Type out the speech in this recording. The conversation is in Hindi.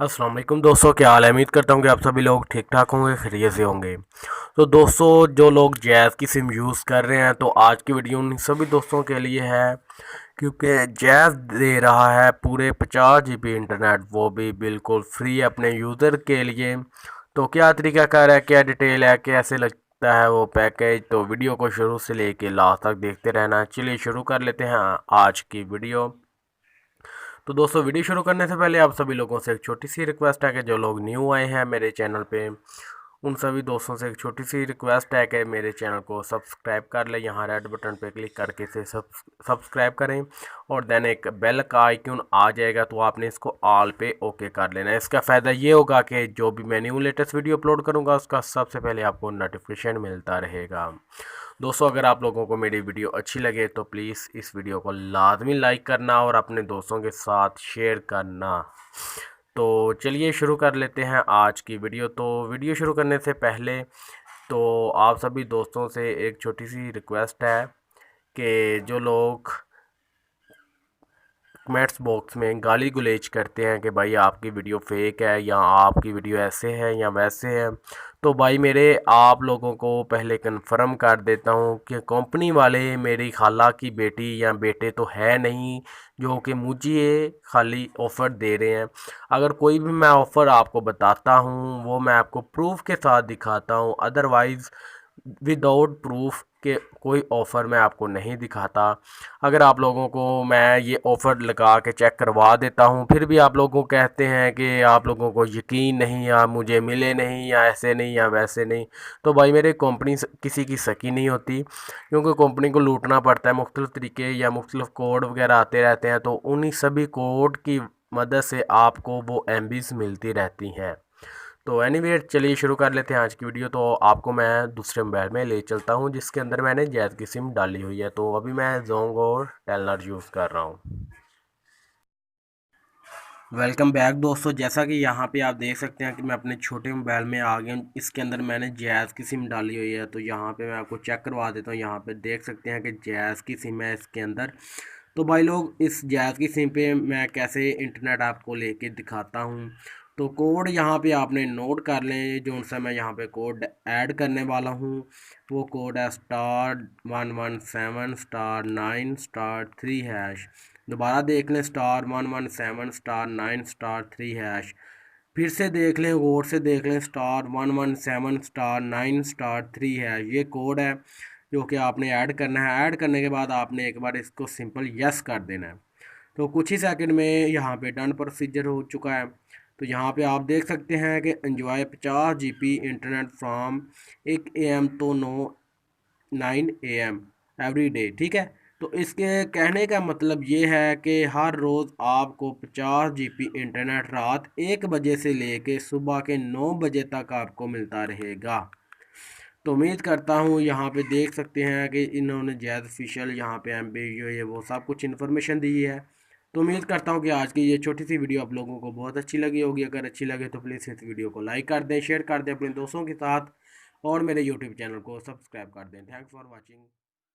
अस्सलाम वालेकुम दोस्तों, क्या हाल है। उम्मीद करता हूँ कि आप सभी लोग ठीक ठाक होंगे, खैरियत से होंगे। तो दोस्तों, जो लोग जैज़ की सिम यूज़ कर रहे हैं तो आज की वीडियो उन सभी दोस्तों के लिए है, क्योंकि जैज़ दे रहा है पूरे 50 GB इंटरनेट, वो भी बिल्कुल फ्री अपने यूज़र के लिए। तो क्या तरीकाकार है, क्या डिटेल है, कैसे लगता है वो पैकेज, तो वीडियो को शुरू से लेके लास्ट तक देखते रहना। चलिए शुरू कर लेते हैं आज की वीडियो। तो दोस्तों, वीडियो शुरू करने से पहले आप सभी लोगों से एक छोटी सी रिक्वेस्ट है कि जो लोग न्यू आए हैं मेरे चैनल पे, उन सभी दोस्तों से एक छोटी सी रिक्वेस्ट है कि मेरे चैनल को सब्सक्राइब कर लें। यहाँ रेड बटन पे क्लिक करके इसे सब्सक्राइब करें और देन एक बेल का आइकन आ जाएगा, तो आपने इसको ऑल पे ओके कर लेना है। इसका फ़ायदा ये होगा कि जो भी मैं न्यू लेटेस्ट वीडियो अपलोड करूँगा उसका सबसे पहले आपको नोटिफिकेशन मिलता रहेगा। दोस्तों, अगर आप लोगों को मेरी वीडियो अच्छी लगे तो प्लीज़ इस वीडियो को लाजमी लाइक करना और अपने दोस्तों के साथ शेयर करना। तो चलिए शुरू कर लेते हैं आज की वीडियो। तो वीडियो शुरू करने से पहले तो आप सभी दोस्तों से एक छोटी सी रिक्वेस्ट है कि जो लोग कमेंट्स बॉक्स में गाली गुलेज करते हैं कि भाई आपकी वीडियो फेक है या आपकी वीडियो ऐसे है या वैसे है, तो भाई मेरे आप लोगों को पहले कंफर्म कर देता हूँ कि कंपनी वाले मेरी खाला की बेटी या बेटे तो है नहीं जो कि मुझे खाली ऑफ़र दे रहे हैं। अगर कोई भी मैं ऑफ़र आपको बताता हूँ वो मैं आपको प्रूफ के साथ दिखाता हूँ, अदरवाइज़ विदाउट प्रूफ के कोई ऑफ़र मैं आपको नहीं दिखाता। अगर आप लोगों को मैं ये ऑफ़र लगा के चेक करवा देता हूँ फिर भी आप लोगों को कहते हैं कि आप लोगों को यकीन नहीं या मुझे मिले नहीं या ऐसे नहीं या वैसे नहीं, तो भाई मेरे कंपनी किसी की सकी नहीं होती, क्योंकि कंपनी को लूटना पड़ता है। मुख्तलिफ़ तरीके या मुख्तलिफ़ कोड वगैरह आते रहते हैं, तो उन्हीं सभी कोड की मदद से आपको वो एमबीज़ मिलती रहती हैं। तो एनीवे चलिए शुरू कर लेते हैं आज की वीडियो। तो आपको मैं दूसरे मोबाइल में ले चलता हूं जिसके अंदर मैंने जैज़ की सिम डाली हुई है। तो अभी मैं जोंग और टेलनर यूज़ कर रहा हूं। वेलकम बैक दोस्तों, जैसा कि यहाँ पे आप देख सकते हैं कि मैं अपने छोटे मोबाइल में आ गया हूँ। इसके अंदर मैंने जैज़ की सिम डाली हुई है। तो यहाँ पे मैं आपको चेक करवा देता हूँ। यहाँ पे देख सकते हैं कि जैज़ की सिम है इसके अंदर। तो भाई लोग, इस जैज़ की सिम पे मैं कैसे इंटरनेट आपको लेके दिखाता हूँ। तो कोड यहाँ पे आपने नोट कर लें, जो सा मैं यहाँ पे कोड ऐड करने वाला हूँ वो कोड है *117*9*3#। दोबारा देख लें, *117*9*3#। फिर से देख लें, गौर से देख लें, *117*9*3#। ये कोड है जो कि आपने ऐड करना है। ऐड करने के बाद आपने एक बार इसको सिंपल यस कर देना है। तो कुछ ही सेकंड में यहाँ पे डन प्रोसीजर हो चुका है। तो यहाँ पे आप देख सकते हैं कि enjoy 50 GB internet from 1 AM तो 9 AM एवरी डे। ठीक है। तो इसके कहने का मतलब ये है कि हर रोज़ आपको 50 GB इंटरनेट रात 1 बजे से लेके सुबह के 9 बजे तक आपको मिलता रहेगा। तो उम्मीद करता हूँ, यहाँ पे देख सकते हैं कि इन्होंने जैज़ ऑफिशियल यहाँ पे एमबी ये वो सब कुछ इन्फॉर्मेशन दी है। तो उम्मीद करता हूँ कि आज की ये छोटी सी वीडियो आप लोगों को बहुत अच्छी लगी होगी। अगर अच्छी लगे तो प्लीज़ इस वीडियो को लाइक कर दें, शेयर कर दें अपने दोस्तों के साथ और मेरे यूट्यूब चैनल को सब्सक्राइब कर दें। Thanks for watching.